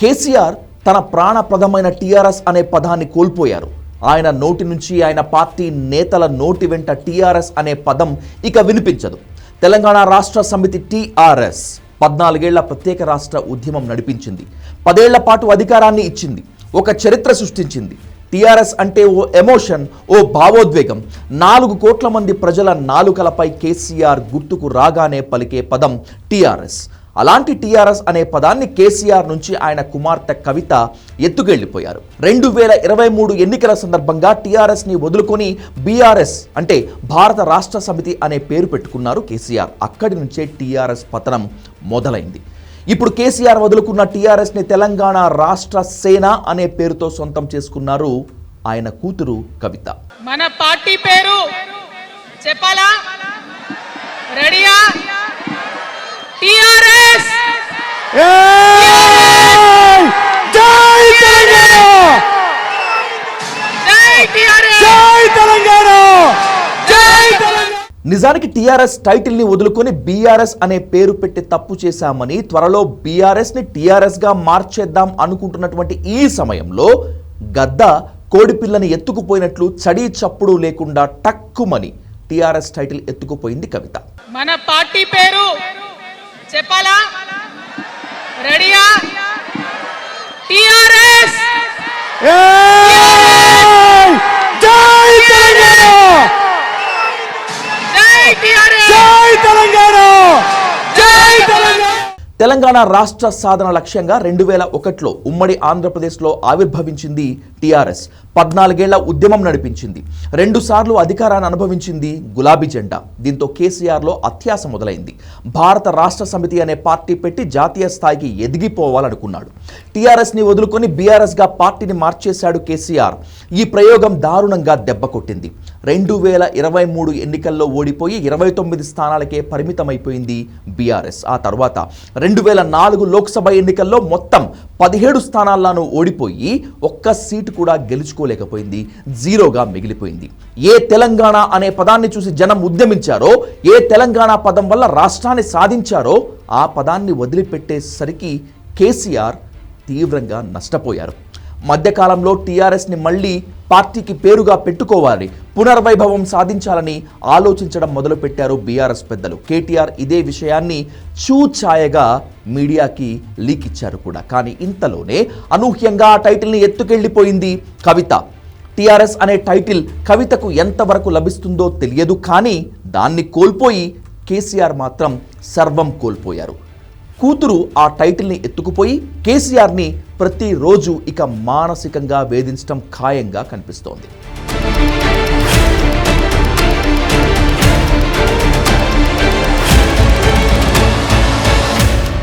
కేసీఆర్ తన ప్రాణప్రదమైన టీఆర్ఎస్ అనే పదాన్ని కోల్పోయారు. ఆయన నోటి నుంచి, ఆయన పార్టీ నేతల నోటి వెంట టీఆర్ఎస్ అనే పదం ఇక వినిపించదు. తెలంగాణ రాష్ట్ర సమితి టీఆర్ఎస్ 14 ఏళ్ల ప్రత్యేక రాష్ట్ర ఉద్యమం నడిపించింది. 10 ఏళ్ల పాటు అధికారాన్ని ఇచ్చింది. ఒక చరిత్ర సృష్టించింది. టీఆర్ఎస్ అంటే ఓ ఎమోషన్, ఓ భావోద్వేగం. 4 కోట్ల మంది ప్రజల నాలుకలపై కేసీఆర్ గుర్తుకు రాగానే పలికే పదం టీఆర్ఎస్. అలాంటి టీఆర్ఎస్ అనే పదాన్ని కేసీఆర్ నుంచి ఆయన కుమార్తె కవిత ఎత్తుకెళ్లిపోయారు. 2023 ఎన్నికల సందర్భంగా టీఆర్ఎస్ని వదులుకొని బీఆర్ఎస్ అంటే భారత రాష్ట్ర సమితి అనే పేరు పెట్టుకున్నారు కేసీఆర్. అక్కడి నుంచే టీఆర్ఎస్ పతనం మొదలైంది. ఇప్పుడు కేసీఆర్ వదులుకున్న టీఆర్ఎస్ని తెలంగాణ రాష్ట్ర సేన అనే పేరుతో సొంతం చేసుకున్నారు ఆయన కూతురు కవిత. మన పార్టీ పేరు చెప్పాలా? రెడీయా? టీఆర్ఎస్. జై తెలంగాణ! జై టీఆర్ఎస్! జై తెలంగాణ! జై తెలంగాణ! నిజానికి టీఆర్ఎస్ టైటిల్ ని వదులుకొని బీఆర్ఎస్ అనే పేరు పెట్టి తప్పు చేశామని, త్వరలో బీఆర్ఎస్ ని టీఆర్ఎస్ గా మార్చేద్దాం అనుకుంటున్నటువంటి ఈ సమయంలో గద్ద కోడిపిల్లని ఎత్తుకుపోయినట్లు చడీ చప్పుడు లేకుండా టక్కుమని టీఆర్ఎస్ టైటిల్ ఎత్తుకుపోయింది కవిత. మన పార్టీ పేరు చెప్పాలా? రెడీయా? టీఆర్ఎస్. జై తెలంగాణ! జై టీఆర్ఎస్! జై తెలంగాణ! జై తెలంగాణ! తెలంగాణ రాష్ట్ర సాధన లక్ష్యంగా 2001లో ఉమ్మడి ఆంధ్రప్రదేశ్లో ఆవిర్భవించింది టీఆర్ఎస్. 14 ఏళ్ల ఉద్యమం నడిపించింది. 2 సార్లు అధికారాన్ని అనుభవించింది గులాబీ జెండా. దీంతో కేసీఆర్లో అత్యాశ మొదలైంది. భారత రాష్ట్ర సమితి అనే పార్టీ పెట్టి జాతీయ స్థాయికి ఎదిగిపోవాలనుకున్నాడు. టీఆర్ఎస్ని వదులుకొని బీఆర్ఎస్గా పార్టీని మార్చేశాడు కేసీఆర్. ఈ ప్రయోగం దారుణంగా దెబ్బకొట్టింది. 2023 ఎన్నికల్లో ఓడిపోయి 29 స్థానాలకే పరిమితమైపోయింది బీఆర్ఎస్. ఆ తర్వాత 2004 లోక్సభ ఎన్నికల్లో మొత్తం 17 స్థానాలను ఓడిపోయి ఒక్క సీటు కూడా గెలుచుకోలేకపోయింది. జీరోగా మిగిలిపోయింది. ఏ తెలంగాణ అనే పదాన్ని చూసి జనం ఉద్యమించారో, ఏ తెలంగాణ పదం వల్ల రాష్ట్రాన్ని సాధించారో ఆ పదాన్ని వదిలిపెట్టేసరికి కేసీఆర్ తీవ్రంగా నష్టపోయారు. మధ్యకాలంలో టీఆర్ఎస్ని మళ్ళీ పార్టీకి పేరుగా పెట్టుకోవాలి, పునర్వైభవం సాధించాలని ఆలోచించడం మొదలుపెట్టారు బీఆర్ఎస్ పెద్దలు. కేటీఆర్ ఇదే విషయాన్ని చూచాయగా మీడియాకి లీక్ ఇచ్చారు కూడా. కానీ ఇంతలోనే అనూహ్యంగా ఆ టైటిల్ని ఎత్తుకెళ్లిపోయింది కవిత. టీఆర్ఎస్ అనే టైటిల్ కవితకు ఎంతవరకు లభిస్తుందో తెలియదు. కానీ దాన్ని కోల్పోయి కేసీఆర్ మాత్రం సర్వం కోల్పోయారు. కూతురు ఆ టైటిల్ని ఎత్తుకుపోయి కేసీఆర్ని ప్రతిరోజు ఇక మానసికంగా వేధించడం ఖాయంగా కనిపిస్తోంది.